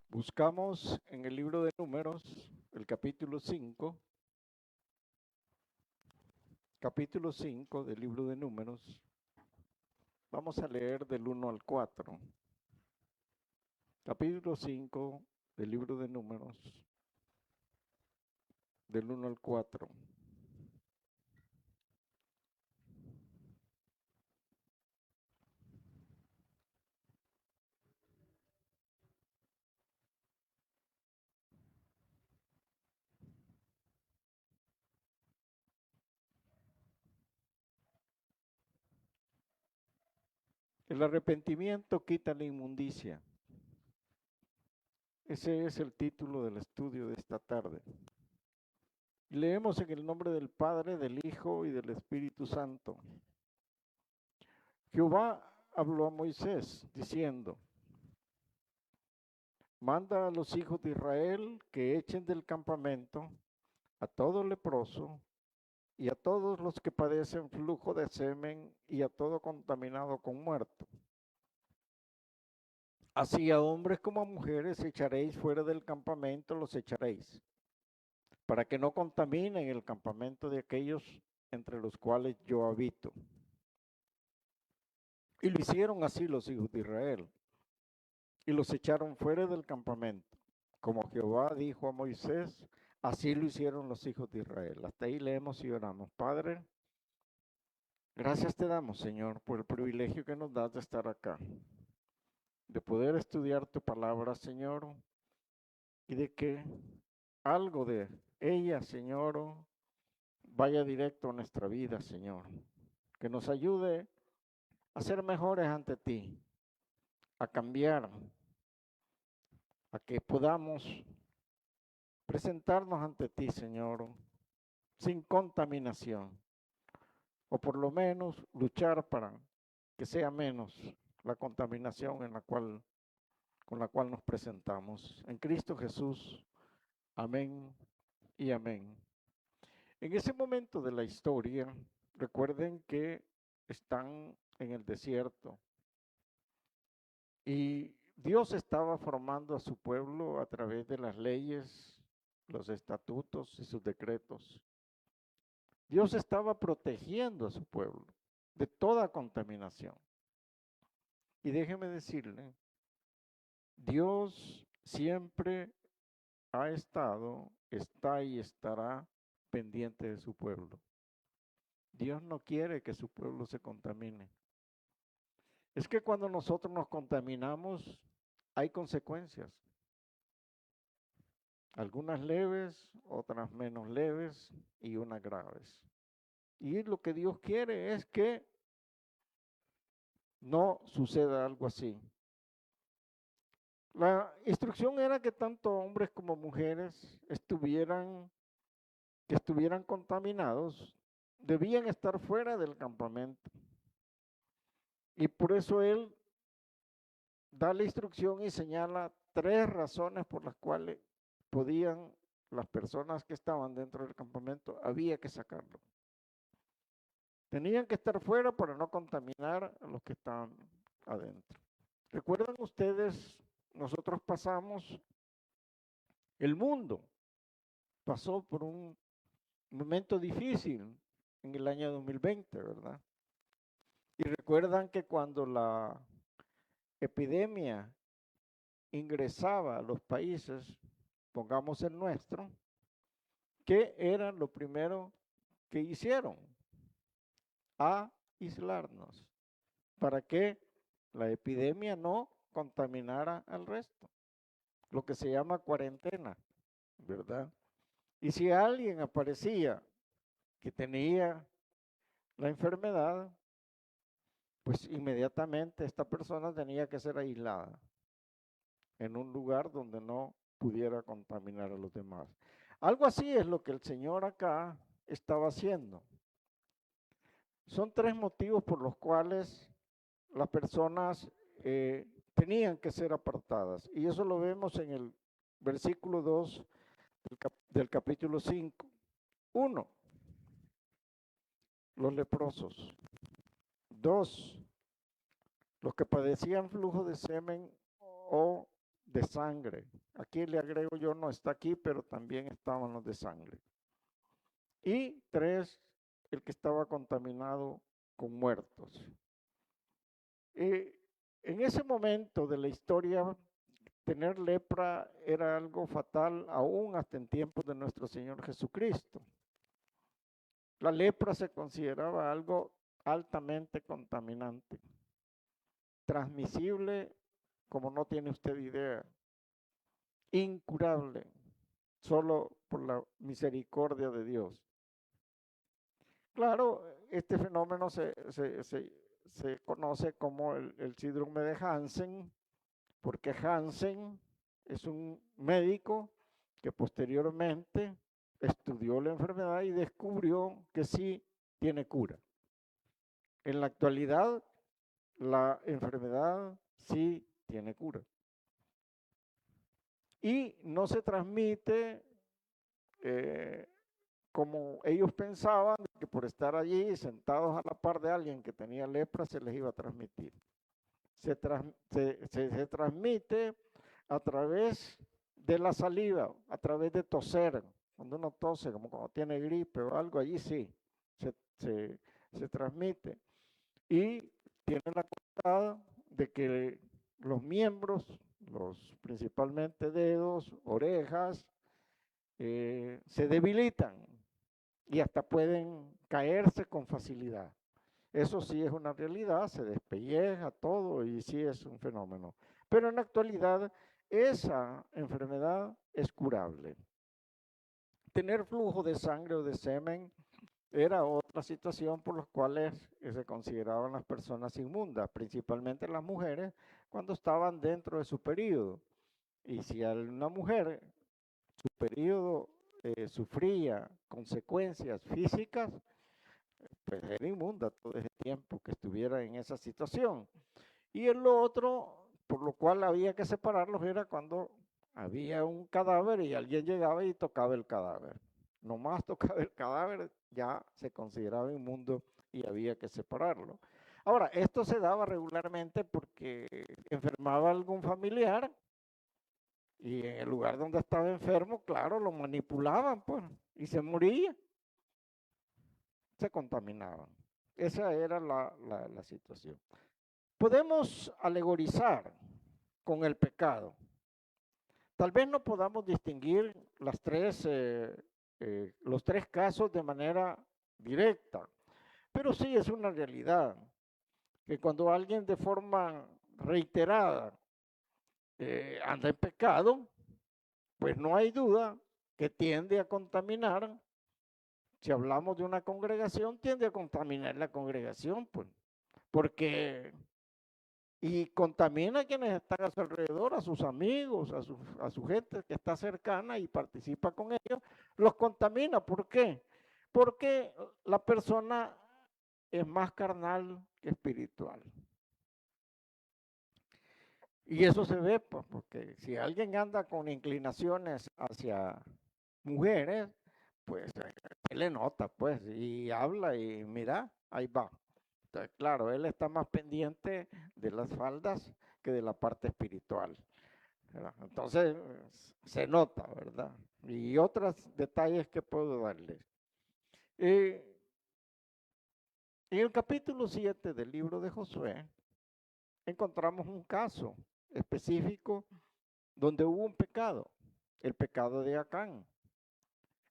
Buscamos en el libro de Números, el capítulo 5 del libro de Números. Vamos a leer del 1 al 4. Capítulo 5 del libro de Números, del 1 al 4. El arrepentimiento quita la inmundicia. Ese es el título del estudio de esta tarde. Leemos en el nombre del Padre, del Hijo y del Espíritu Santo. Jehová habló a Moisés diciendo: manda a los hijos de Israel que echen del campamento a todo leproso y a todos los que padecen flujo de semen y a todo contaminado con muerto. Así a hombres como a mujeres echaréis fuera del campamento, los echaréis, para que no contaminen el campamento de aquellos entre los cuales yo habito. Y lo hicieron así los hijos de Israel, y los echaron fuera del campamento. Como Jehová dijo a Moisés, así lo hicieron los hijos de Israel. Hasta ahí leemos y oramos. Padre, gracias te damos, Señor, por el privilegio que nos das de estar acá, de poder estudiar tu palabra, Señor, y de que algo de ella, Señor, vaya directo a nuestra vida, Señor. Que nos ayude a ser mejores ante ti, a cambiar, a que podamos presentarnos ante ti, Señor, sin contaminación, o por lo menos luchar para que sea menos la contaminación con la cual nos presentamos. En Cristo Jesús, amén y amén. En ese momento de la historia, recuerden que están en el desierto y Dios estaba formando a su pueblo a través de las leyes, los estatutos y sus decretos. Dios estaba protegiendo a su pueblo de toda contaminación. Y déjeme decirle, Dios siempre ha estado, está y estará pendiente de su pueblo. Dios no quiere que su pueblo se contamine. Es que cuando nosotros nos contaminamos, hay consecuencias. Algunas leves, otras menos leves y unas graves. Y lo que Dios quiere es que no suceda algo así. La instrucción era que tanto hombres como mujeres que estuvieran contaminados, debían estar fuera del campamento. Y por eso él da la instrucción y señala 3 razones por las cuales podían las personas que estaban dentro del campamento, había que sacarlo. Tenían que estar fuera para no contaminar a los que estaban adentro. ¿Recuerdan ustedes? Nosotros el mundo pasó por un momento difícil en el año 2020, ¿verdad? Y recuerdan que cuando la epidemia ingresaba a los países, pongamos el nuestro, ¿qué era lo primero que hicieron? Aislarnos, para que la epidemia no contaminara al resto, lo que se llama cuarentena, ¿verdad? Y si alguien aparecía que tenía la enfermedad, pues inmediatamente esta persona tenía que ser aislada en un lugar donde no pudiera contaminar a los demás. Algo así es lo que el Señor acá estaba haciendo. Son 3 motivos por los cuales las personas tenían que ser apartadas. Y eso lo vemos en el versículo 2 del capítulo 5. 1, los leprosos. 2, los que padecían flujo de semen o de sangre. Aquí le agrego yo, no está aquí, pero también estaban los de sangre. Y 3, el que estaba contaminado con muertos. En ese momento de la historia, tener lepra era algo fatal aún hasta en tiempos de nuestro Señor Jesucristo. La lepra se consideraba algo altamente contaminante, transmisible como no tiene usted idea, incurable, solo por la misericordia de Dios. Claro, este fenómeno se conoce como el síndrome de Hansen, porque Hansen es un médico que posteriormente estudió la enfermedad y descubrió que sí tiene cura. En la actualidad, la enfermedad sí tiene cura. Y no se transmite como ellos pensaban, que por estar allí sentados a la par de alguien que tenía lepra se les iba a transmitir. Se transmite a través de la saliva, a través de toser. Cuando uno tose, como cuando tiene gripe o algo, allí sí, se transmite. Y tiene la cualidad de que los miembros, principalmente dedos, orejas, se debilitan y hasta pueden caerse con facilidad. Eso sí es una realidad, se despelleja todo y sí es un fenómeno. Pero en la actualidad esa enfermedad es curable. Tener flujo de sangre o de semen era otra situación por las cuales se consideraban las personas inmundas, principalmente las mujeres, cuando estaban dentro de su periodo. Y si a una mujer su periodo sufría consecuencias físicas, pues era inmunda todo ese tiempo que estuviera en esa situación. Y el otro, por lo cual había que separarlos, era cuando había un cadáver y alguien llegaba y tocaba el cadáver. Nomás tocaba el cadáver, ya se consideraba inmundo y había que separarlo. Ahora, esto se daba regularmente porque enfermaba algún familiar y en el lugar donde estaba enfermo, claro, lo manipulaban, pues, y se moría. Se contaminaban. Esa era la situación. Podemos alegorizar con el pecado. Tal vez no podamos distinguir los tres casos de manera directa, pero sí es una realidad que cuando alguien de forma reiterada anda en pecado, pues no hay duda que tiende a contaminar. Si hablamos de una congregación, tiende a contaminar la congregación, pues, porque y contamina a quienes están a su alrededor, a sus amigos, a su gente que está cercana y participa con ellos, los contamina. ¿Por qué? Porque la persona es más carnal que espiritual. Y eso se ve, pues, porque si alguien anda con inclinaciones hacia mujeres, pues él le nota, pues, y habla y mira, ahí va. Entonces, claro, él está más pendiente de las faldas que de la parte espiritual, ¿verdad? Entonces, se nota, ¿verdad? Y otros detalles que puedo darles. En el capítulo 7 del libro de Josué, encontramos un caso específico donde hubo un pecado, el pecado de Acán.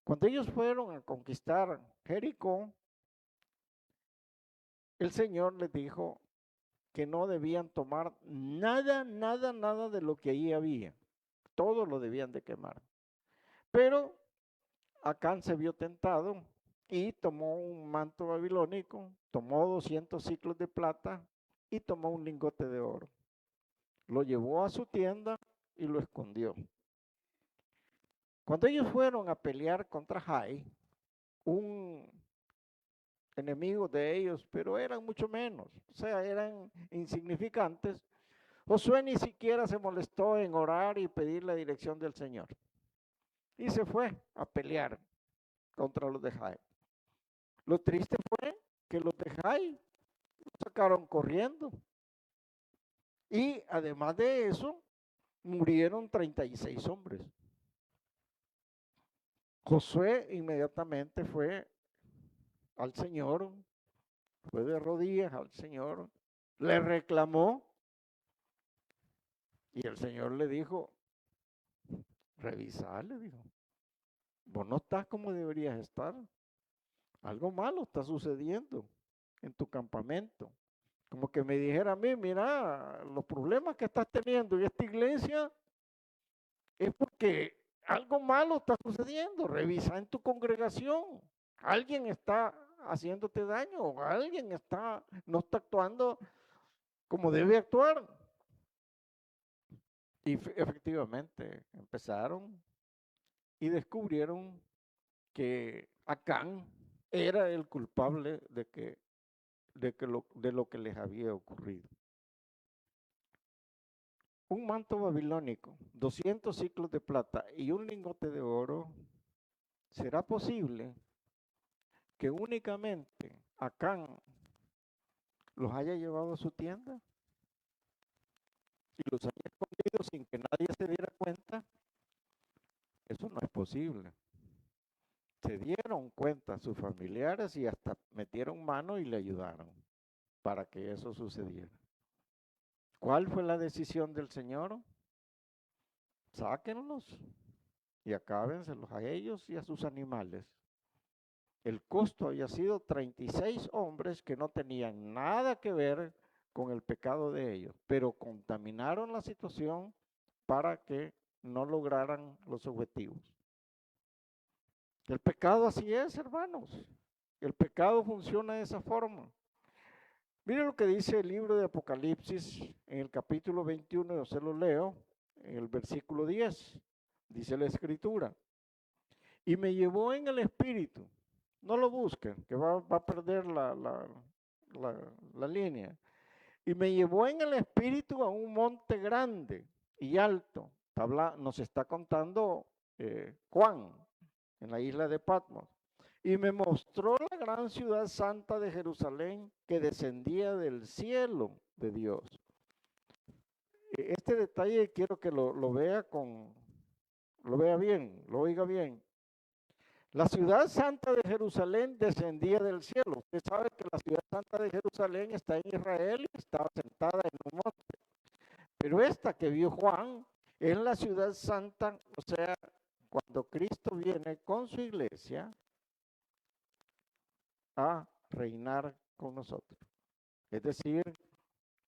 Cuando ellos fueron a conquistar Jericó, el Señor les dijo que no debían tomar nada, nada, nada de lo que allí había. Todo lo debían de quemar. Pero Acán se vio tentado y tomó un manto babilónico, tomó 200 ciclos de plata y tomó un lingote de oro. Lo llevó a su tienda y lo escondió. Cuando ellos fueron a pelear contra Jai, un enemigo de ellos, pero eran mucho menos, o sea, eran insignificantes, Josué ni siquiera se molestó en orar y pedir la dirección del Señor. Y se fue a pelear. contra los de Jai. Lo triste fue que los de Jai lo sacaron corriendo. Y además de eso, murieron 36 hombres. Josué inmediatamente fue al Señor, fue de rodillas al Señor, le reclamó y el Señor le dijo, revisa, le dijo, vos no estás como deberías estar, algo malo está sucediendo en tu campamento. Como que me dijera a mí, mira, los problemas que estás teniendo en esta iglesia es porque algo malo está sucediendo. Revisa en tu congregación. Alguien está haciéndote daño o alguien no está actuando como debe actuar. Y efectivamente empezaron y descubrieron que Acán era el culpable de lo que les había ocurrido. Un manto babilónico, 200 ciclos de plata y un lingote de oro. ¿Será posible que únicamente Acán los haya llevado a su tienda y los haya escondido sin que nadie se diera cuenta? Eso no es posible. Se dieron cuenta sus familiares y hasta metieron mano y le ayudaron para que eso sucediera. ¿Cuál fue la decisión del Señor? Sáquenlos y acábenselos a ellos y a sus animales. El costo había sido 36 hombres que no tenían nada que ver con el pecado de ellos, pero contaminaron la situación para que no lograran los objetivos. El pecado así es, hermanos. El pecado funciona de esa forma. Mire lo que dice el libro de Apocalipsis en el capítulo 21, yo se lo leo, en el versículo 10. Dice la escritura, y me llevó en el espíritu. No lo busquen, que va a perder la línea. Y me llevó en el espíritu a un monte grande y alto. Nos está contando Juan en la isla de Patmos. Y me mostró la gran ciudad santa de Jerusalén que descendía del cielo de Dios. Este detalle quiero que lo vea lo vea bien, lo oiga bien. La ciudad santa de Jerusalén descendía del cielo. Usted sabe que la ciudad santa de Jerusalén está en Israel y está sentada en un monte. Pero esta que vio Juan es la ciudad santa, o sea, cuando Cristo viene con su iglesia a reinar con nosotros. Es decir,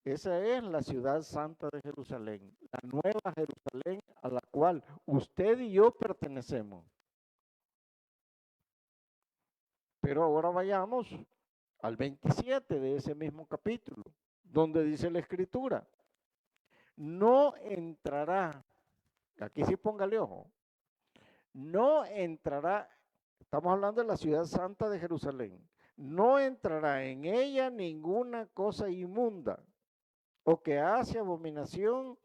esa es la ciudad santa de Jerusalén, la nueva Jerusalén a la cual usted y yo pertenecemos. Pero ahora vayamos al 27 de ese mismo capítulo, donde dice la escritura, no entrará, aquí sí póngale ojo, no entrará, estamos hablando de la ciudad santa de Jerusalén, no entrará en ella ninguna cosa inmunda o que hace abominación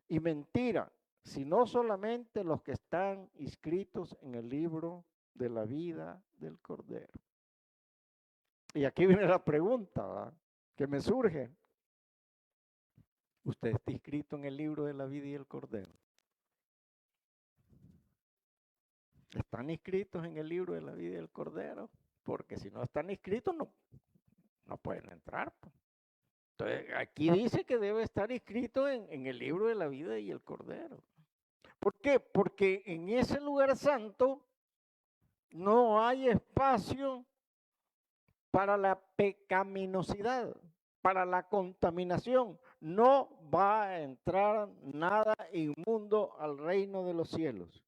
y mentira, sino solamente los que están inscritos en el libro de la vida del Cordero. Y aquí viene la pregunta, ¿verdad?, que me surge. ¿Usted está inscrito en el libro de la vida y el Cordero? ¿Están inscritos en el libro de la vida y el Cordero? Porque si no están inscritos, no pueden entrar. Entonces, aquí dice que debe estar inscrito en el libro de la vida y el Cordero. ¿Por qué? Porque en ese lugar santo no hay espacio para la pecaminosidad, para la contaminación. No va a entrar nada inmundo al reino de los cielos.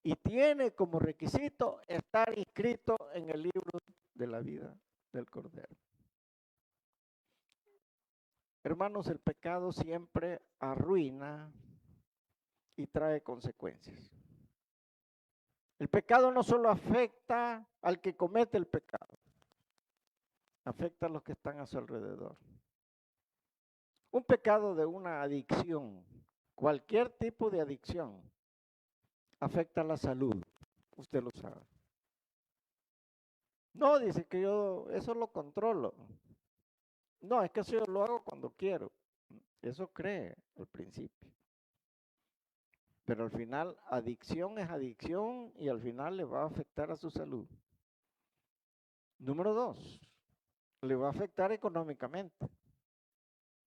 Y tiene como requisito estar inscrito en el libro de la vida del Cordero. Hermanos, el pecado siempre arruina y trae consecuencias. El pecado no solo afecta al que comete el pecado, afecta a los que están a su alrededor. Un pecado de una adicción, cualquier tipo de adicción, afecta a la salud, usted lo sabe. No, dice que yo eso lo controlo. No, es que eso yo lo hago cuando quiero. Eso cree al principio. Pero al final, adicción es adicción y al final le va a afectar a su salud. Número 2, le va a afectar económicamente.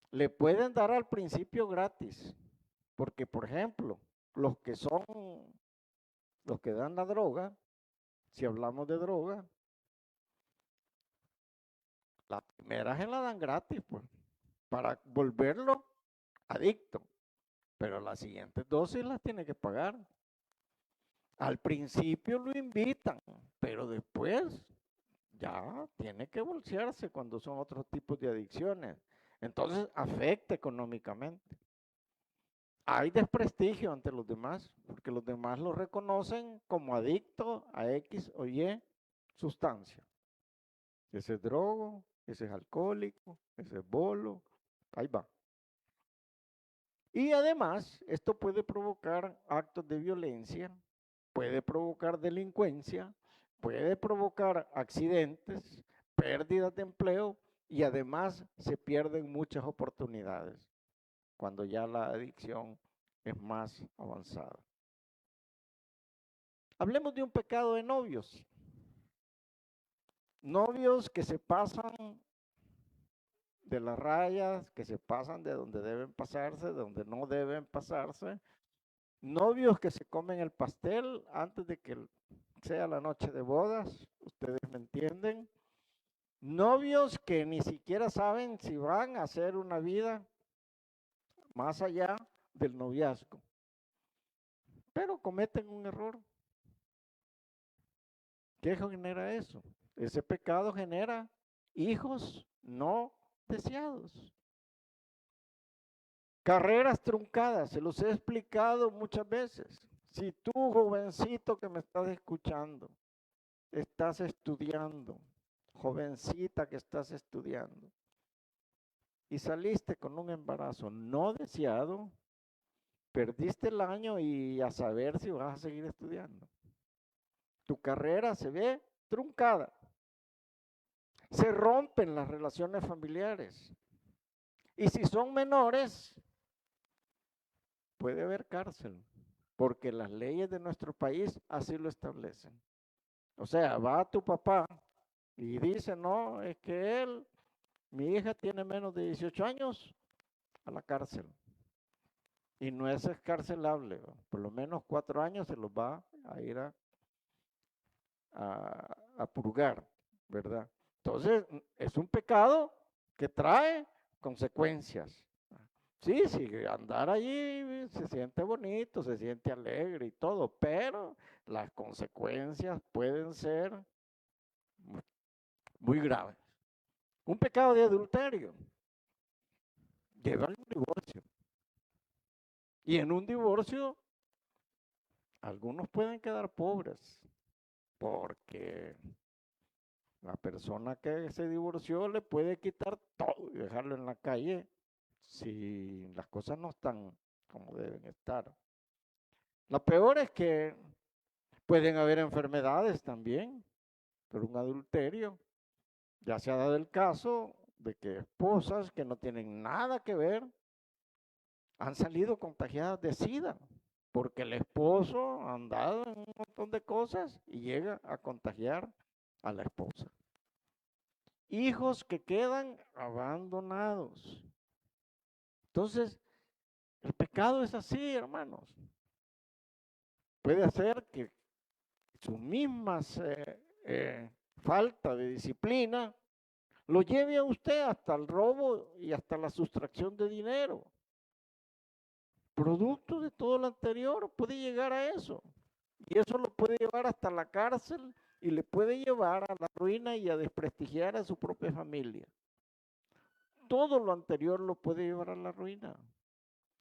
Le pueden dar al principio gratis, porque por ejemplo, los que dan la droga, si hablamos de droga, la primera se la dan gratis, pues, para volverlo adicto, pero las siguientes dosis las tiene que pagar. Al principio lo invitan, pero después ya tiene que bolsearse cuando son otros tipos de adicciones. Entonces afecta económicamente. Hay desprestigio ante los demás, porque los demás lo reconocen como adicto a X o Y sustancia. Ese es drogo, ese es alcohólico, ese es bolo, ahí va. Y además, esto puede provocar actos de violencia, puede provocar delincuencia, puede provocar accidentes, pérdidas de empleo y además se pierden muchas oportunidades cuando ya la adicción es más avanzada. Hablemos de un pecado de novios. Novios que se pasan de las rayas, que se pasan de donde deben pasarse, de donde no deben pasarse. Novios que se comen el pastel antes de que sea la noche de bodas, ustedes me entienden. Novios que ni siquiera saben si van a hacer una vida más allá del noviazgo, pero cometen un error. ¿Qué genera eso? Ese pecado genera hijos no deseados. Carreras truncadas, se los he explicado muchas veces. Si tú, jovencito que me estás escuchando, estás estudiando, jovencita que estás estudiando, y saliste con un embarazo no deseado, perdiste el año y a saber si vas a seguir estudiando. Tu carrera se ve truncada. Se rompen las relaciones familiares. Y si son menores, puede haber cárcel, porque las leyes de nuestro país así lo establecen. O sea, va tu papá y dice, no, es que mi hija tiene menos de 18 años, a la cárcel. Y no es escarcelable, por lo menos 4 años se los va a ir a purgar, ¿verdad? Entonces, es un pecado que trae consecuencias. Sí, sí, andar allí se siente bonito, se siente alegre y todo, pero las consecuencias pueden ser muy graves. Un pecado de adulterio lleva a un divorcio. Y en un divorcio, algunos pueden quedar pobres porque la persona que se divorció le puede quitar todo y dejarlo en la calle si las cosas no están como deben estar. Lo peor es que pueden haber enfermedades también, por un adulterio. Ya se ha dado el caso de que esposas que no tienen nada que ver han salido contagiadas de SIDA, porque el esposo ha andado en un montón de cosas y llega a contagiar a la esposa. Hijos que quedan abandonados. Entonces, el pecado es así, hermanos. Puede hacer que su misma falta de disciplina lo lleve a usted hasta el robo y hasta la sustracción de dinero. Producto de todo lo anterior puede llegar a eso. Y eso lo puede llevar hasta la cárcel y le puede llevar a la ruina y a desprestigiar a su propia familia. Todo lo anterior lo puede llevar a la ruina.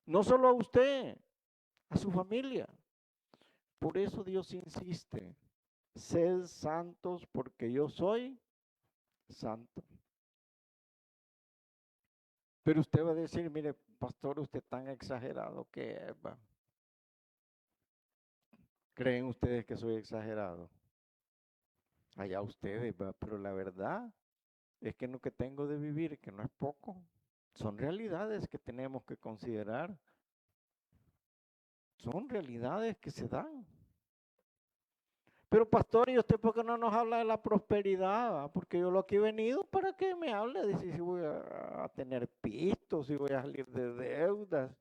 No solo a usted, a su familia. Por eso Dios insiste, sed santos porque yo soy santo. Pero usted va a decir, mire, pastor, usted tan exagerado que va. ¿Creen ustedes que soy exagerado? Allá ustedes, ¿va? Pero la verdad es que lo que tengo de vivir, que no es poco, son realidades que tenemos que considerar. Son realidades que se dan. Pero pastor, ¿y usted por qué no nos habla de la prosperidad? ¿Va? Porque yo lo que he venido para que me hable de si voy a tener pistos, si voy a salir de deudas.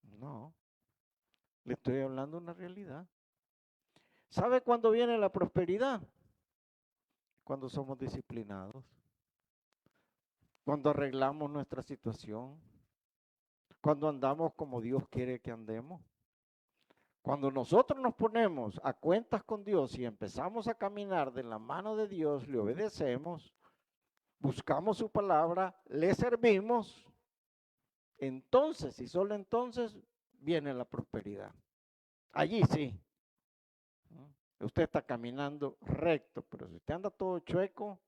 No, le estoy hablando de una realidad. ¿Sabe cuándo viene la prosperidad? Cuando somos disciplinados, cuando arreglamos nuestra situación, cuando andamos como Dios quiere que andemos. Cuando nosotros nos ponemos a cuentas con Dios y empezamos a caminar de la mano de Dios, le obedecemos, buscamos su palabra, le servimos, entonces y solo entonces viene la prosperidad. Allí sí. Usted está caminando recto, pero si usted anda todo chueco,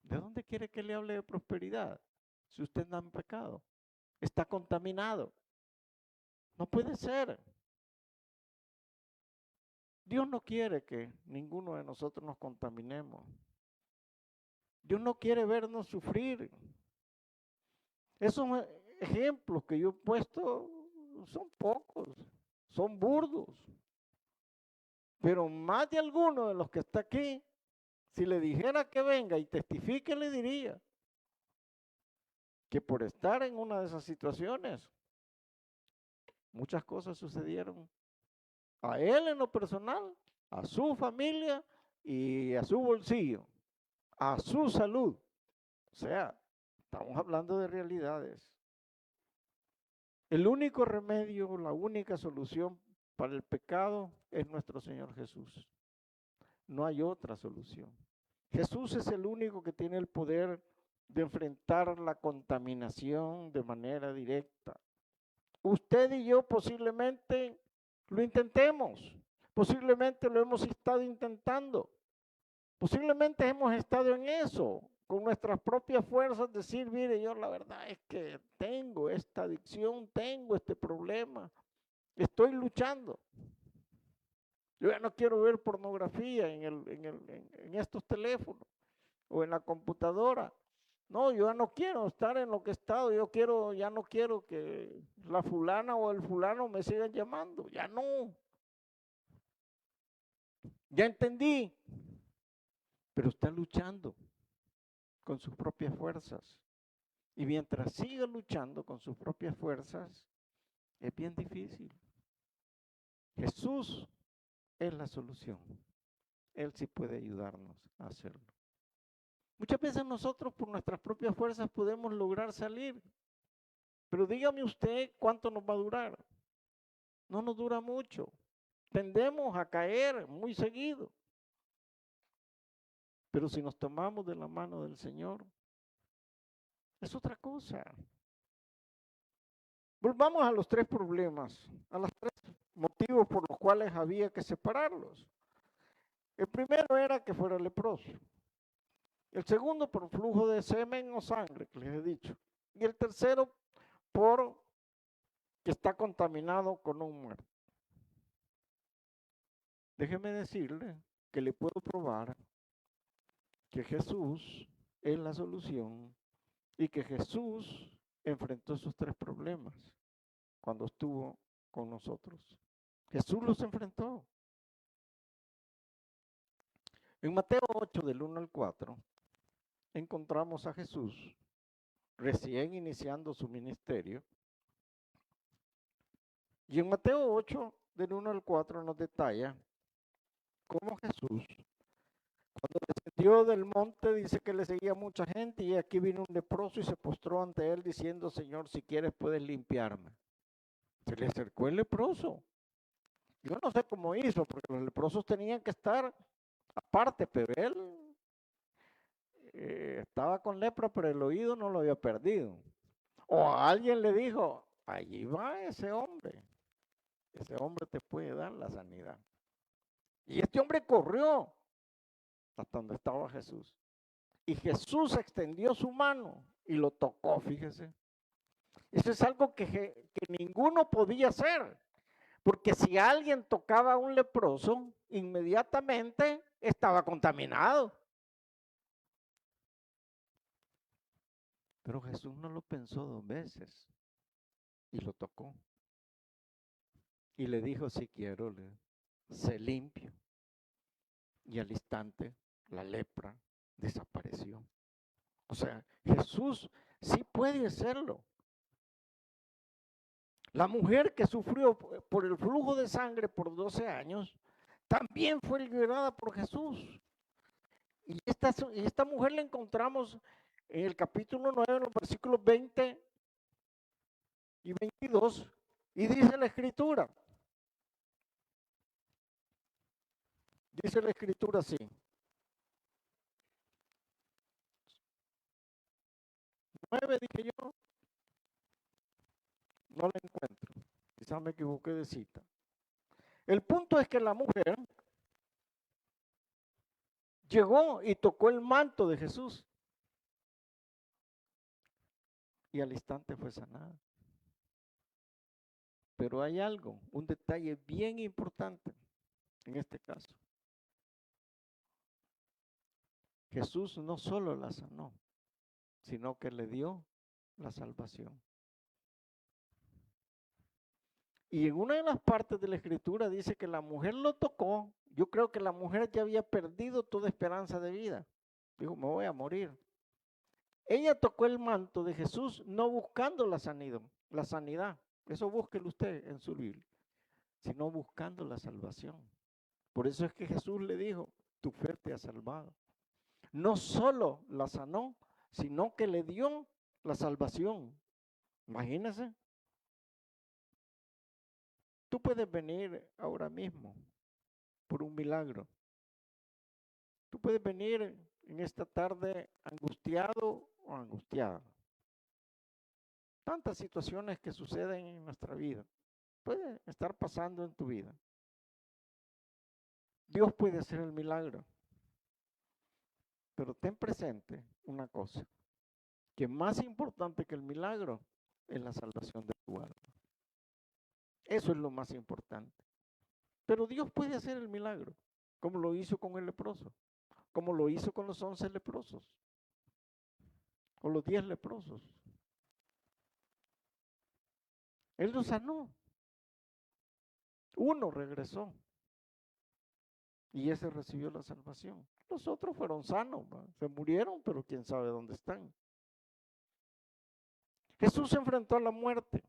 ¿de dónde quiere que le hable de prosperidad? Si usted anda en pecado, está contaminado. No puede ser. Dios no quiere que ninguno de nosotros nos contaminemos. Dios no quiere vernos sufrir. Esos ejemplos que yo he puesto son pocos, son burdos. Pero más de alguno de los que está aquí, si le dijera que venga y testifique, le diría que por estar en una de esas situaciones, muchas cosas sucedieron a él en lo personal, a su familia y a su bolsillo, a su salud. O sea, estamos hablando de realidades. El único remedio, la única solución para el pecado es nuestro Señor Jesús. No hay otra solución. Jesús es el único que tiene el poder de enfrentar la contaminación de manera directa. Usted y yo posiblemente lo intentemos, posiblemente lo hemos estado intentando, posiblemente hemos estado en eso, con nuestras propias fuerzas, decir, mire, yo la verdad es que tengo esta adicción, tengo este problema, estoy luchando. Yo ya no quiero ver pornografía en estos teléfonos o en la computadora. No, yo ya no quiero estar en lo que he estado, ya no quiero que la fulana o el fulano me sigan llamando, ya no. Ya entendí, pero está luchando con sus propias fuerzas. Y mientras siga luchando con sus propias fuerzas, es bien difícil. Jesús es la solución. Él sí puede ayudarnos a hacerlo. Muchas veces nosotros por nuestras propias fuerzas podemos lograr salir, pero dígame usted cuánto nos va a durar. No nos dura mucho. Tendemos a caer muy seguido. Pero si nos tomamos de la mano del Señor, es otra cosa. Volvamos a los tres problemas, a los tres motivos por los cuales había que separarlos. El primero era que fuera leproso. El segundo por flujo de semen o sangre, que les he dicho. Y el tercero por que está contaminado con un muerto. Déjeme decirle que le puedo probar que Jesús es la solución y que Jesús enfrentó esos tres problemas cuando estuvo con nosotros. Jesús los enfrentó. En Mateo 8, del 1 al 4, encontramos a Jesús recién iniciando su ministerio. Y en Mateo 8, del 1 al 4, nos detalla cómo Jesús, cuando descendió del monte, dice que le seguía mucha gente y aquí vino un leproso y se postró ante él diciendo, Señor, si quieres puedes limpiarme. Se le acercó el leproso. Yo no sé cómo hizo, porque los leprosos tenían que estar aparte, pero él estaba con lepra, pero el oído no lo había perdido. O alguien le dijo, allí va ese hombre te puede dar la sanidad. Y este hombre corrió hasta donde estaba Jesús. Y Jesús extendió su mano y lo tocó, fíjese. Eso es algo que ninguno podía hacer. Porque si alguien tocaba a un leproso, inmediatamente estaba contaminado. Pero Jesús no lo pensó 2 veces y lo tocó. Y le dijo, si quiero, sé limpio. Y al instante la lepra desapareció. O sea, Jesús sí puede hacerlo. La mujer que sufrió por el flujo de sangre por 12 años, también fue liberada por Jesús. Y esta mujer la encontramos en el capítulo 9, en los versículos 20 y 22, y dice la escritura así, 9 dije yo, no la encuentro, quizás me equivoqué de cita. El punto es que la mujer llegó y tocó el manto de Jesús y al instante fue sanada. Pero hay algo, un detalle bien importante en este caso. Jesús no solo la sanó, sino que le dio la salvación. Y en una de las partes de la escritura dice que la mujer lo tocó. Yo creo que la mujer ya había perdido toda esperanza de vida. Dijo, me voy a morir. Ella tocó el manto de Jesús no buscando la sanidad. Eso búsquelo usted en su Biblia, sino buscando la salvación. Por eso es que Jesús le dijo, tu fe te ha salvado. No solo la sanó, sino que le dio la salvación. Imagínense. Tú puedes venir ahora mismo por un milagro. Tú puedes venir en esta tarde angustiado o angustiada. Tantas situaciones que suceden en nuestra vida. Puede estar pasando en tu vida. Dios puede hacer el milagro. Pero ten presente una cosa, que más importante que el milagro es la salvación de tu alma. Eso es lo más importante. Pero Dios puede hacer el milagro, como lo hizo con el leproso, como lo hizo con los 11 leprosos, o los 10 leprosos. Él los sanó. Uno regresó y ese recibió la salvación. Los otros fueron sanos, ¿va? Se murieron, pero quién sabe dónde están. Jesús se enfrentó a la muerte.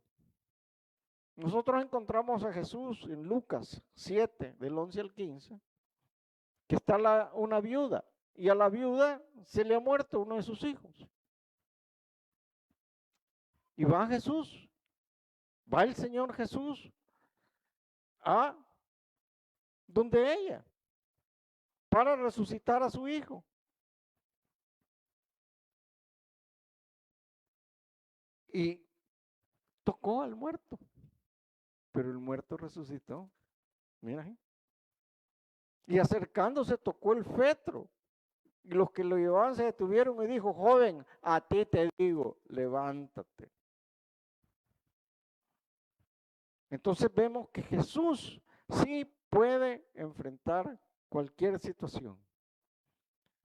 Nosotros encontramos a Jesús en Lucas 7, del 11 al 15, que está una viuda, y a la viuda se le ha muerto uno de sus hijos. Y va Jesús, va el Señor Jesús a donde ella, para resucitar a su hijo. Y tocó al muerto, pero el muerto resucitó. Mira, y acercándose tocó el fetro. Y los que lo llevaban se detuvieron y dijo, joven, a ti te digo, levántate. Entonces vemos que Jesús sí puede enfrentar cualquier situación,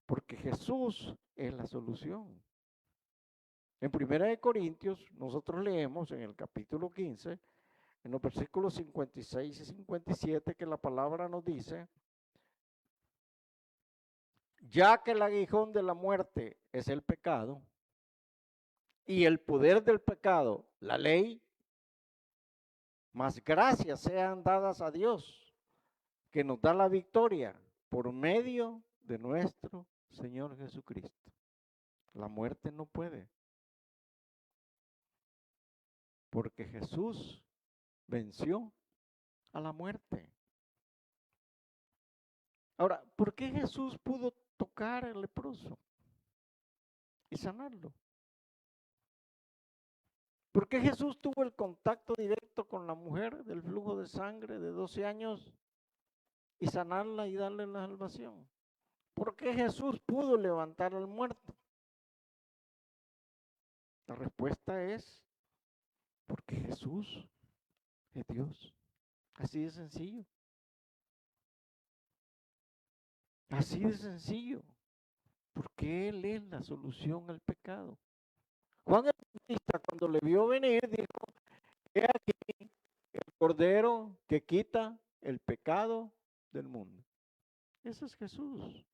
porque Jesús es la solución. En 1 Corintios, nosotros leemos en el capítulo 15, en los versículos 56 y 57, que la palabra nos dice, ya que el aguijón de la muerte es el pecado, y el poder del pecado, la ley, más gracias sean dadas a Dios, que nos da la victoria por medio de nuestro Señor Jesucristo. La muerte no puede, porque Jesús venció a la muerte. Ahora, ¿por qué Jesús pudo tocar al leproso y sanarlo? ¿Por qué Jesús tuvo el contacto directo con la mujer del flujo de sangre de 12 años y sanarla y darle la salvación? ¿Por qué Jesús pudo levantar al muerto? La respuesta es porque Jesús es Dios. Así de sencillo. Así de sencillo, porque Él es la solución al pecado. Juan el Bautista, cuando le vio venir, dijo: he aquí el Cordero que quita el pecado del mundo. Ese es Jesús.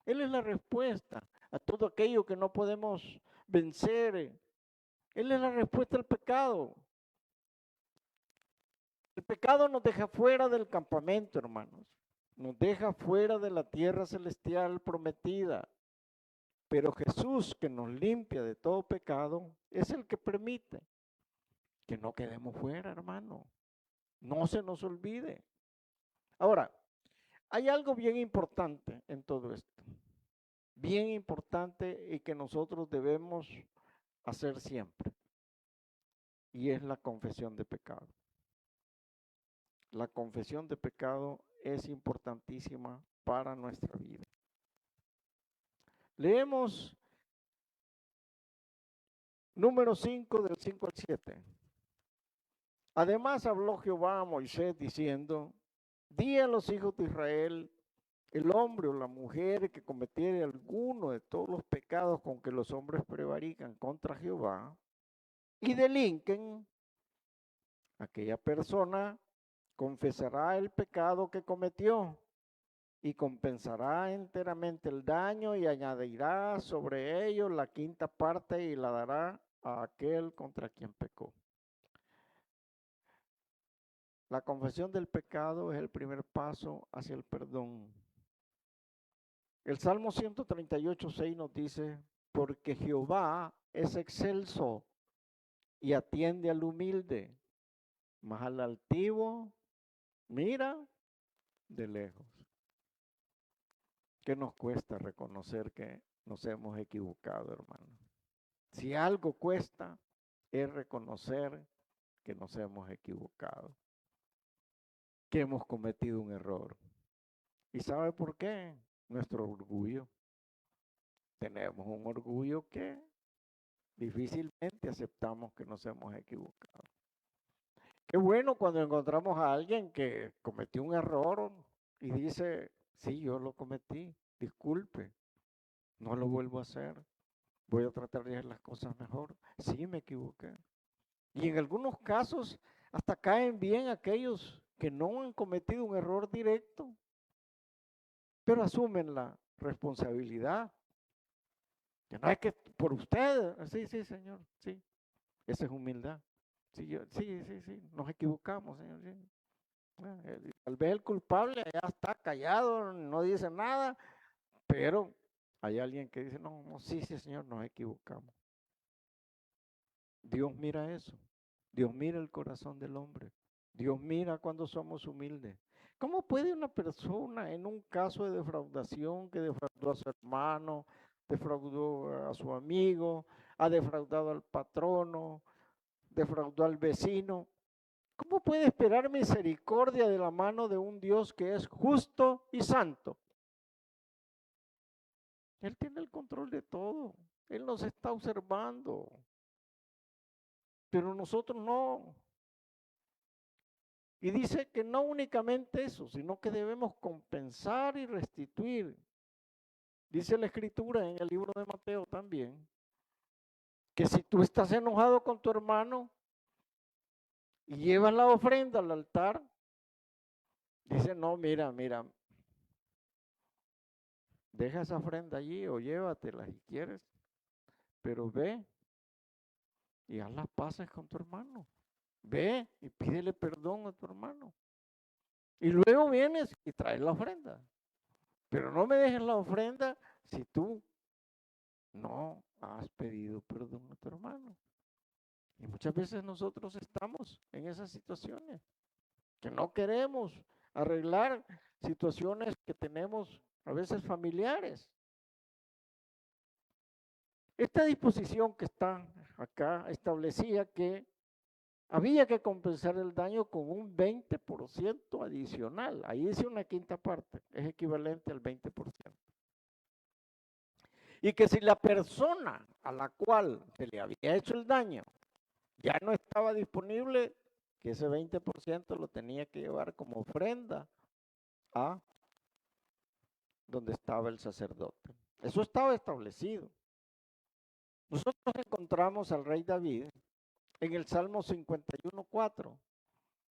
Él es la respuesta a todo aquello que no podemos vencer. Él es la respuesta al pecado. El pecado nos deja fuera del campamento, hermanos. Nos deja fuera de la tierra celestial prometida. Pero Jesús, que nos limpia de todo pecado, es el que permite que no quedemos fuera, hermano. No se nos olvide. Ahora, hay algo bien importante en todo esto. Bien importante y que nosotros debemos hacer siempre. Y es la confesión de pecado. La confesión de pecado es importantísima para nuestra vida. Leemos número 5 del 5 al 7. Además habló Jehová a Moisés diciendo: di a los hijos de Israel, el hombre o la mujer que cometiere alguno de todos los pecados con que los hombres prevarican contra Jehová y delinquen, aquella persona confesará el pecado que cometió y compensará enteramente el daño y añadirá sobre ello la quinta parte y la dará a aquel contra quien pecó. La confesión del pecado es el primer paso hacia el perdón. El Salmo 138:6 nos dice: porque Jehová es excelso y atiende al humilde, mas al altivo mira de lejos. ¿Qué nos cuesta reconocer que nos hemos equivocado, hermano? Si algo cuesta, es reconocer que nos hemos equivocado, que hemos cometido un error. ¿Y sabe por qué? Nuestro orgullo. Tenemos un orgullo que difícilmente aceptamos que nos hemos equivocado. Qué bueno cuando encontramos a alguien que cometió un error y dice: sí, yo lo cometí, disculpe, no lo vuelvo a hacer, voy a tratar de hacer las cosas mejor. Sí, me equivoqué. Y en algunos casos hasta caen bien aquellos que no han cometido un error directo, pero asumen la responsabilidad. Que no es que por usted, sí, sí, señor, sí, esa es humildad. Sí, sí, nos equivocamos, señor. Sí. Tal vez el culpable ya está callado, no dice nada, pero hay alguien que dice: no, no, sí, sí, señor, nos equivocamos. Dios mira eso. Dios mira el corazón del hombre. Dios mira cuando somos humildes. ¿Cómo puede una persona en un caso de defraudación, que defraudó a su hermano, defraudó a su amigo, ha defraudado al patrono, defraudó al vecino? ¿Cómo puede esperar misericordia de la mano de un Dios que es justo y santo? Él tiene el control de todo. Él nos está observando. Pero nosotros no. Y dice que no únicamente eso, sino que debemos compensar y restituir. Dice la Escritura en el libro de Mateo también, que si tú estás enojado con tu hermano y llevas la ofrenda al altar, dice: no, mira, deja esa ofrenda allí o llévatela si quieres, pero ve y haz las paces con tu hermano. Ve y pídele perdón a tu hermano. Y luego vienes y traes la ofrenda. Pero no me dejes la ofrenda si tú no has pedido perdón a tu hermano. Y muchas veces nosotros estamos en esas situaciones, que no queremos arreglar situaciones que tenemos a veces familiares. Esta disposición que está acá establecía que había que compensar el daño con un 20% adicional. Ahí dice una quinta parte, es equivalente al 20%. Y que si la persona a la cual se le había hecho el daño ya no estaba disponible, que ese 20% lo tenía que llevar como ofrenda a donde estaba el sacerdote. Eso estaba establecido. Nosotros encontramos al rey David en el Salmo 51:4.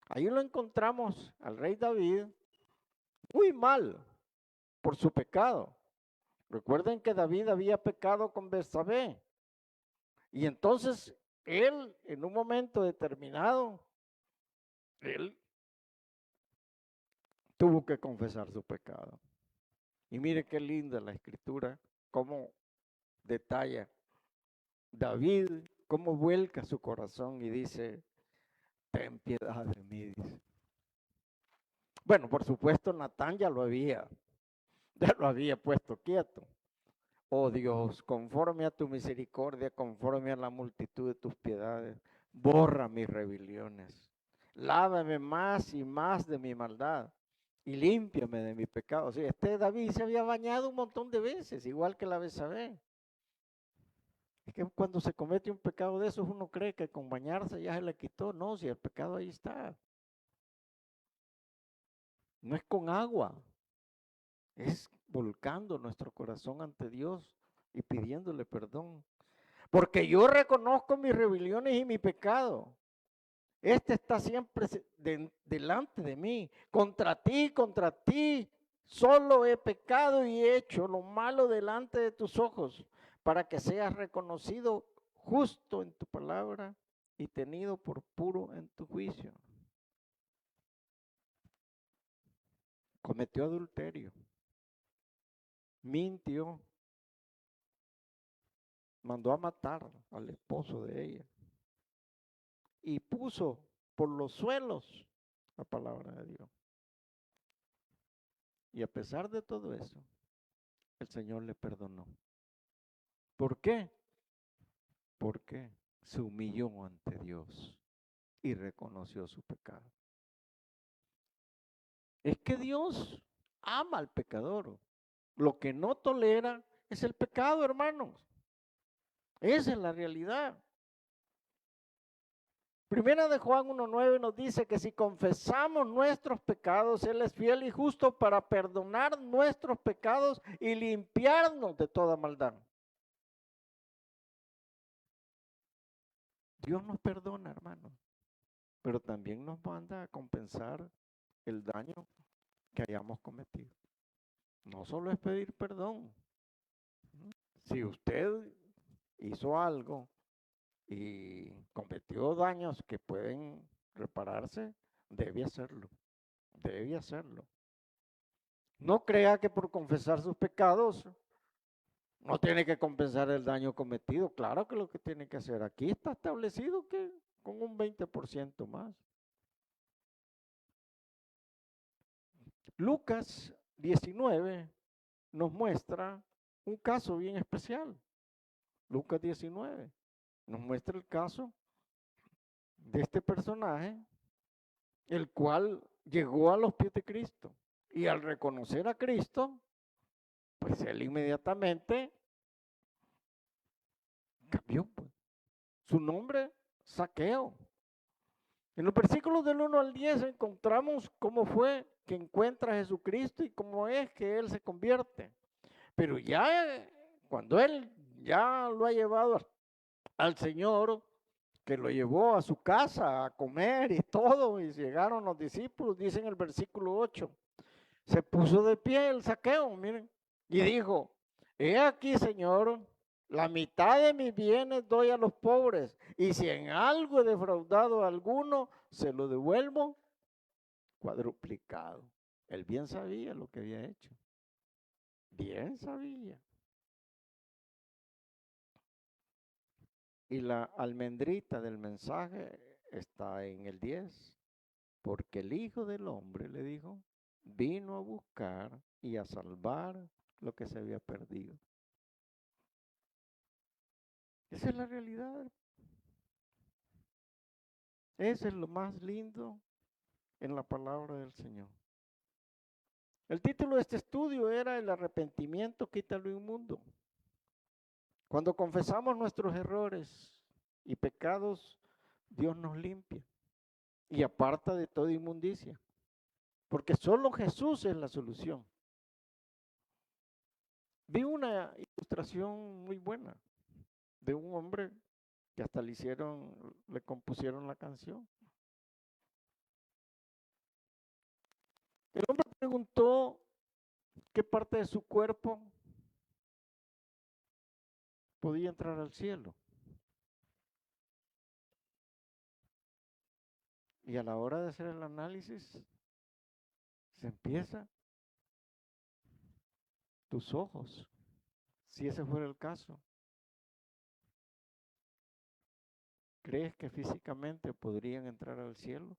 Ahí lo encontramos al rey David muy mal por su pecado. Recuerden que David había pecado con Betsabé. Y entonces él, en un momento determinado, él tuvo que confesar su pecado. Y mire qué linda la escritura, cómo detalla David, cómo vuelca su corazón y dice, ten piedad de mí, dice. Bueno, por supuesto, Natán ya lo había puesto quieto. Oh Dios, conforme a tu misericordia, conforme a la multitud de tus piedades, borra mis rebeliones. Lávame más y más de mi maldad y límpiame de mi pecado. O sea, este David se había bañado un montón de veces, igual que la Betsabé. Es que cuando se comete un pecado de esos, uno cree que con bañarse ya se le quitó. No, si el pecado ahí está. No es con agua, es volcando nuestro corazón ante Dios y pidiéndole perdón. Porque yo reconozco mis rebeliones y mi pecado. Este está siempre delante de mí. Contra ti, solo he pecado y he hecho lo malo delante de tus ojos, para que seas reconocido justo en tu palabra y tenido por puro en tu juicio. Cometió adulterio, mintió, mandó a matar al esposo de ella y puso por los suelos la palabra de Dios. Y a pesar de todo eso, el Señor le perdonó. ¿Por qué? Porque se humilló ante Dios y reconoció su pecado. Es que Dios ama al pecador. Lo que no tolera es el pecado, hermanos. Esa es la realidad. Primera de Juan 1:9 nos dice que si confesamos nuestros pecados, Él es fiel y justo para perdonar nuestros pecados y limpiarnos de toda maldad. Dios nos perdona, hermanos, pero también nos manda a compensar el daño que hayamos cometido. No solo es pedir perdón. Si usted hizo algo y cometió daños que pueden repararse, debe hacerlo. Debe hacerlo. No crea que por confesar sus pecados no tiene que compensar el daño cometido. Claro que lo que tiene que hacer aquí está establecido que con un 20% más. Lucas 19 nos muestra un caso bien especial. Lucas 19 nos muestra el caso de este personaje, el cual llegó a los pies de Cristo. Y al reconocer a Cristo, pues él inmediatamente cambió. Pues. Su nombre, Zaqueo. En los versículos del 1 al 10 encontramos cómo fue que encuentra a Jesucristo y cómo es que él se convierte. Pero ya cuando él ya lo ha llevado al Señor, que lo llevó a su casa a comer y todo, y llegaron los discípulos, dice en el versículo 8, se puso de pie el Zaqueo, miren, y dijo, he aquí, Señor, la mitad de mis bienes doy a los pobres, y si en algo he defraudado a alguno, se lo devuelvo cuadruplicado. Él bien sabía lo que había hecho, bien sabía. Y la almendrita del mensaje está en el 10, porque el Hijo del Hombre, le dijo, vino a buscar y a salvar lo que se había perdido. Esa es la realidad. Ese es lo más lindo en la palabra del Señor. El título de este estudio era El arrepentimiento quita lo inmundo. Cuando confesamos nuestros errores y pecados, Dios nos limpia y aparta de toda inmundicia, porque solo Jesús es la solución. Vi una ilustración muy buena de un hombre que hasta le compusieron la canción. El hombre preguntó qué parte de su cuerpo podía entrar al cielo. Y a la hora de hacer el análisis, se empieza tus ojos, si ese fuera el caso. ¿Crees que físicamente podrían entrar al cielo?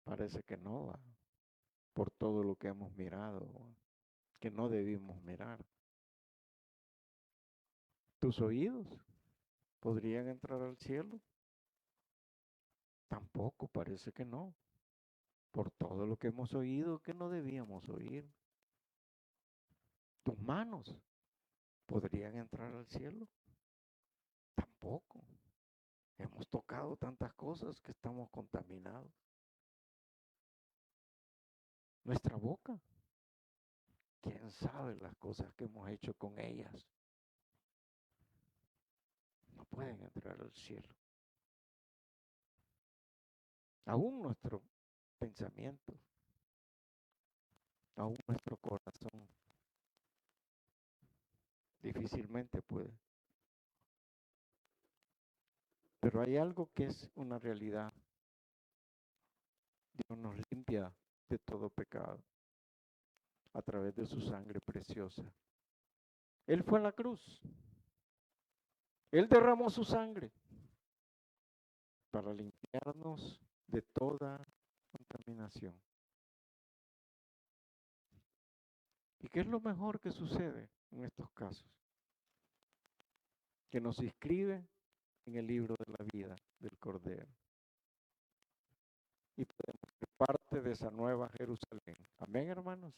Parece que no, ¿va? Por todo lo que hemos mirado, ¿va? Que no debimos mirar. ¿Tus oídos podrían entrar al cielo? Tampoco, parece que no. Por todo lo que hemos oído que no debíamos oír. ¿Tus manos podrían entrar al cielo? Tampoco. Hemos tocado tantas cosas que estamos contaminados. Nuestra boca, quién sabe las cosas que hemos hecho con ellas. No pueden entrar al cielo. Aún nuestro pensamiento, aún nuestro corazón, difícilmente puede. Pero hay algo que es una realidad. Dios nos limpia de todo pecado a través de su sangre preciosa. Él fue a la cruz. Él derramó su sangre para limpiarnos de toda contaminación. ¿Y qué es lo mejor que sucede en estos casos? Que nos inscribe en el libro de la vida del Cordero. Y podemos ser parte de esa nueva Jerusalén. Amén, hermanos.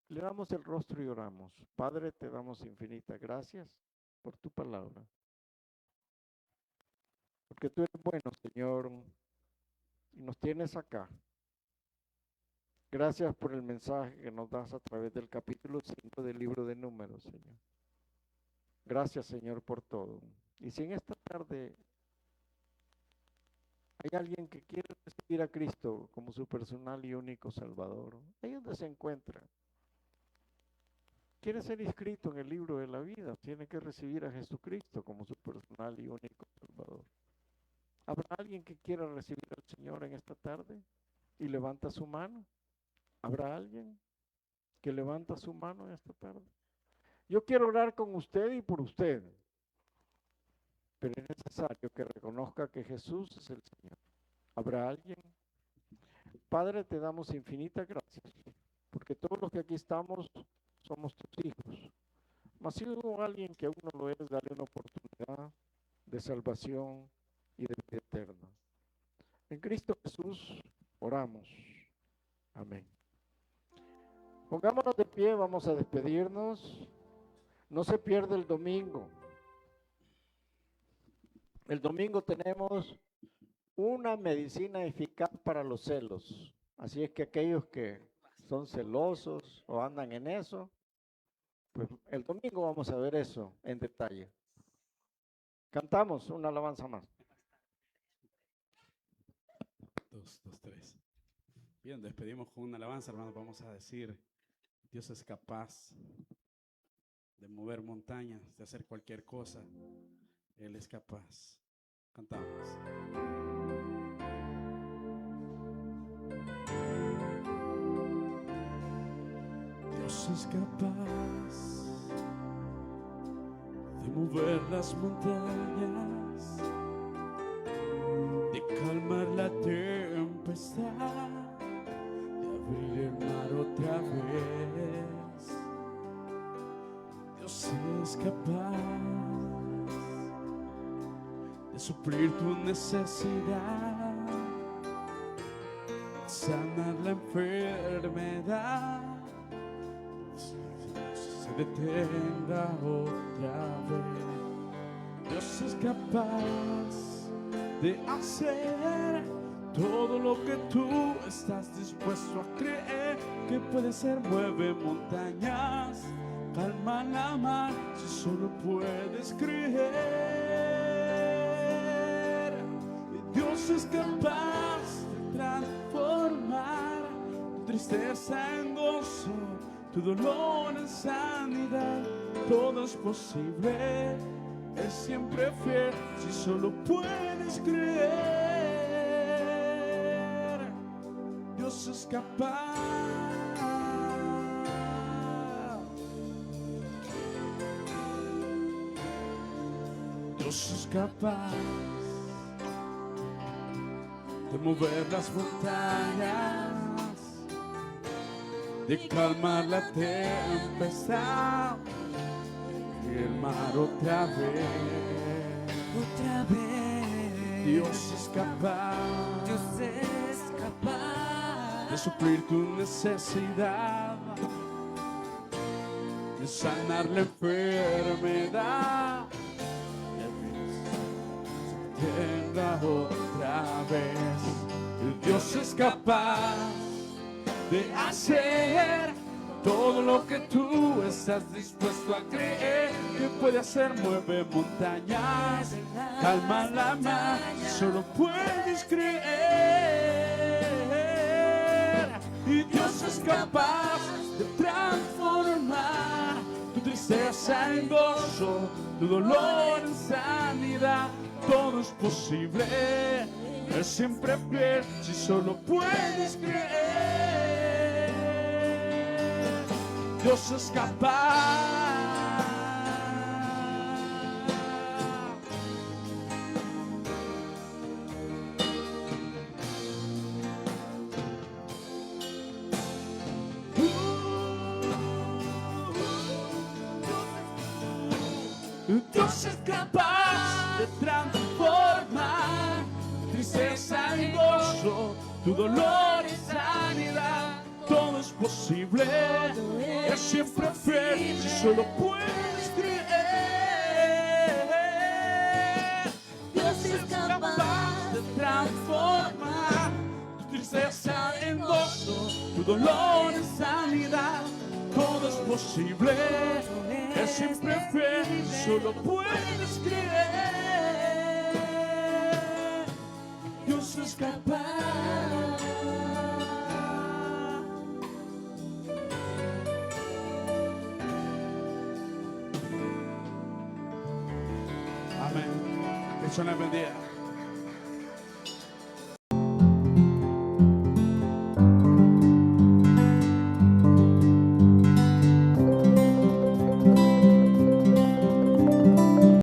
Le damos el rostro y oramos. Padre, te damos infinitas gracias por tu palabra. Porque tú eres bueno, Señor, y nos tienes acá. Gracias por el mensaje que nos das a través del capítulo 5 del libro de Números, Señor. Gracias, Señor, por todo. Y si en esta tarde hay alguien que quiere recibir a Cristo como su personal y único Salvador, ahí donde se encuentra, quiere ser inscrito en el libro de la vida, tiene que recibir a Jesucristo como su personal y único Salvador. ¿Habrá alguien que quiera recibir al Señor en esta tarde y levanta su mano? ¿Habrá alguien que levanta su mano en esta tarde? Yo quiero orar con usted y por usted, pero es necesario que reconozca que Jesús es el Señor. ¿Habrá alguien? Padre, te damos infinitas gracias, porque todos los que aquí estamos somos tus hijos. Mas si hubo alguien que aún no lo es, dale una oportunidad de salvación y de vida eterna. En Cristo Jesús oramos. Amén. Pongámonos de pie, vamos a despedirnos. No se pierda el domingo. El domingo tenemos una medicina eficaz para los celos. Así es que aquellos que son celosos o andan en eso, pues el domingo vamos a ver eso en detalle. Cantamos una alabanza más. 2, 2, 3. Bien, despedimos con una alabanza, hermanos. Vamos a decir, Dios es capaz de mover montañas, de hacer cualquier cosa. Él es capaz. Cantamos. Dios es capaz de mover las montañas, de calmar la tempestad, de abrir el mar otra vez. Dios es capaz de suplir tu necesidad, sanar la enfermedad, se detenga otra vez. Dios es capaz de hacer todo lo que tú estás dispuesto a creer. que puede ser, mueve montañas, calma la mar, si solo puedes creer. Dios es capaz de transformar tu tristeza en gozo, tu dolor en sanidad. Todo es posible, es siempre fiel, si solo puedes creer. Dios es capaz. Dios es capaz de mover las montañas, de calmar la tempestad y el mar otra vez. Otra vez. Dios es capaz. Dios es capaz De suplir tu necesidad, de sanar la enfermedad, tenga otra vez. Dios es capaz de hacer todo lo que tú estás dispuesto a creer que puede hacer. Mueve montañas, calma la mar, solo puedes creer. Y Dios es capaz de transformar tu tristeza en gozo, tu dolor en sanidad. Todo es posible, es siempre fiel, si solo puedes creer. Dios es capaz. Dios es capaz de transformar tristeza en gozo, tu dolor en sanidad. Todo es posible, es siempre fiel, si solo puedes creer. Dios es capaz de transformar tu tristeza en gozo, tu dolor en sanidad. Todo es posible, es siempre fiel, solo puedes creer. Dios es capaz. Amén. Que Dios les bendiga.